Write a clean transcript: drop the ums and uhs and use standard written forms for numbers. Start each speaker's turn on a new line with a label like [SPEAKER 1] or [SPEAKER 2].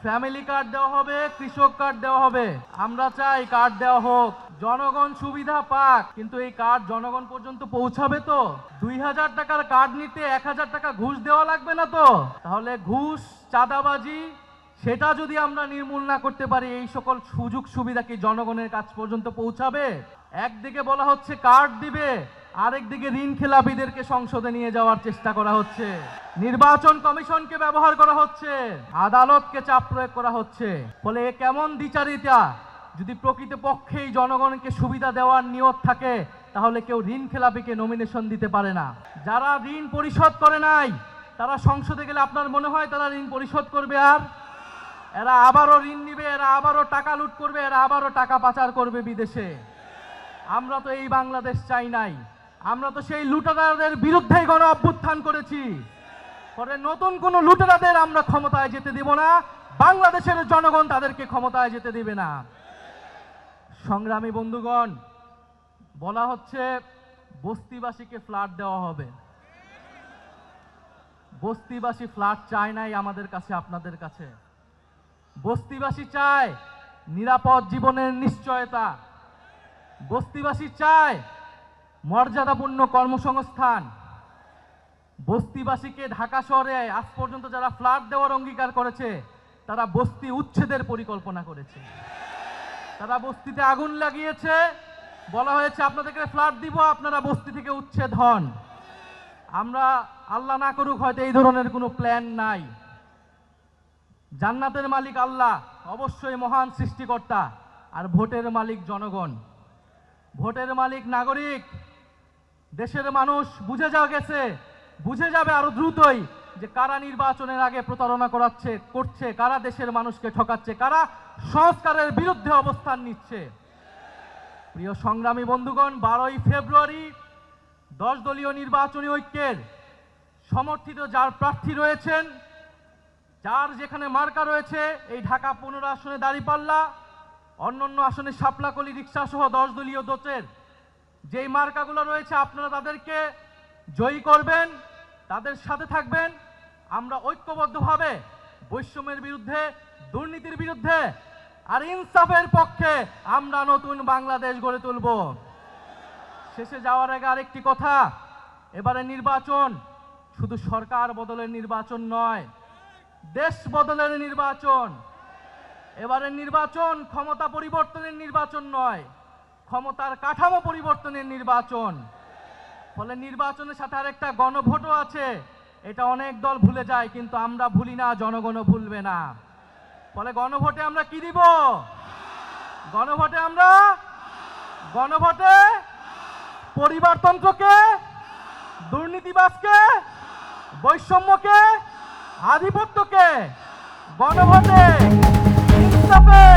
[SPEAKER 1] Family card দেওয়া হবে, কৃষক কার্ড দেওয়া হবে। আমরা চাই কার্ড দেওয়া হোক, জনগণ সুবিধা পাক, কিন্তু এই কার্ড জনগণ পর্যন্ত পৌঁছাবে তো? 2000 টাকার কার্ড নিতে 1000 টাকা ঘুষ দেওয়া লাগবে না তো? তাহলে ঘুষ, চাঁদাবাজি সেটা যদি আমরা নির্মূল না করতে পারি, এই সকল সুযোগ সুবিধা কি জনগণের কাছ পর্যন্ত পৌঁছাবে? একদিকে বলা হচ্ছে কার্ড দিবে, আরেকদিকে ঋণ খেলাপিদেরকে সংসদে নিয়ে যাওয়ার চেষ্টা করা হচ্ছে, নির্বাচন কমিশনকে ব্যবহার করা হচ্ছে, আদালতকে চাপ প্রয়োগ করা হচ্ছে। ফলে এ কেমন দ্বিচারিতা? যদি প্রকৃতপক্ষেই জনগণকে সুবিধা দেওয়ার নিয়ত থাকে, তাহলে কেউ ঋণ খেলাপিকে নমিনেশন দিতে পারে না। যারা ঋণ পরিশোধ করে নাই তারা সংসদে গেলে আপনার মনে হয় তারা ঋণ পরিশোধ করবে? আর এরা আবারও ঋণ নিবে, এরা আবারও টাকা লুট করবে, এরা আবারও টাকা পাচার করবে বিদেশে। আমরা তো এই বাংলাদেশ চাই নাই। আমরা তো সেই লুটেরাদের বিরুদ্ধেই গণ অভ্যুত্থান করেছি। পরে নতুন কোন লুটেরাদের আমরা ক্ষমতায় যেতে দেব না, বাংলাদেশের জনগণ তাদেরকে ক্ষমতায় যেতে দিবে না। সংগ্রামী বন্ধুগণ, বলা হচ্ছে বস্তিবাসীকে ফ্ল্যাট দেওয়া হবে। বস্তিবাসী ফ্ল্যাট চায় নাই আমাদের কাছে, আপনাদের কাছে। বস্তিবাসী চায় নিরাপদ জীবনের নিশ্চয়তা। বস্তিবাসী চায় মর্যাদাপূর্ণ কর্মসংস্থান। বস্তিবাসীকে ঢাকা শহরে আজ পর্যন্ত যারা ফ্ল্যাট দেওয়ার অঙ্গীকার করেছে, তারা বস্তি উচ্ছেদের পরিকল্পনা করেছে। তারা বস্তিতে আগুন লাগিয়েছে, বলা হয়েছে আপনাদেরকে ফ্ল্যাট দিব, আপনারা বস্তি থেকে উচ্ছেদ হন। আমরা আল্লাহ না করুক হয়তো এই ধরনের কোনো প্ল্যান নাই। জান্নাতের মালিক আল্লাহ, অবশ্যই মহান সৃষ্টিকর্তা, আর ভোটের মালিক জনগণ। ভোটের মালিক নাগরিক। দেশের মানুষ বুঝে বুঝে যাবে আরো দ্রুতই যে কারা নির্বাচনের আগে প্রতারণা করছে, কারা দেশের মানুষকে ঠকাচ্ছে, কারা সংস্কারের বিরুদ্ধে অবস্থান নিচ্ছে। প্রিয় সংগ্রামী বন্ধুগণ, 12ই ফেব্রুয়ারি 10 দলীয় নির্বাচনী ঐক্যের সমর্থিত যার প্রার্থী রয়েছেন, যার যেখানে মার্কা রয়েছে, এই ঢাকা 15 আসনে দাঁড়িপাল্লা, অন্যান্য আসনে শাপলাকলি, রিক্সা সহ 10 দলীয় জোটের যেই মার্কাগুলো রয়েছে, আপনারা তাদেরকে জয়ী করবেন, তাদের সাথে থাকবেন। আমরা ঐক্যবদ্ধভাবে বৈষম্যের বিরুদ্ধে, দুর্নীতির বিরুদ্ধে আর ইনসাফের পক্ষে আমরা নতুন বাংলাদেশ গড়ে তুলব। শেষে যাওয়ার আগে আরেকটি কথা, এবারে নির্বাচন শুধু সরকার বদলের নির্বাচন নয়, দেশ বদলের নির্বাচন। এবারের নির্বাচন ক্ষমতা পরিবর্তনের নির্বাচন নয়, ক্ষমতার কাঠামো পরিবর্তনের নির্বাচন। ফলে নির্বাচনের সাথে আরেকটা গণভোটও আছে। এটা অনেক দল ভুলে যায়, কিন্তু আমরা ভুলি না, জনগণও ভুলবে না। ফলে গণভোটে আমরা কি দিব? গণভোটে পরিবারতন্ত্রকে, দুর্নীতিবাজকে, বৈষম্যকে, আধিপত্যকে, গণভোটে ইনসাফে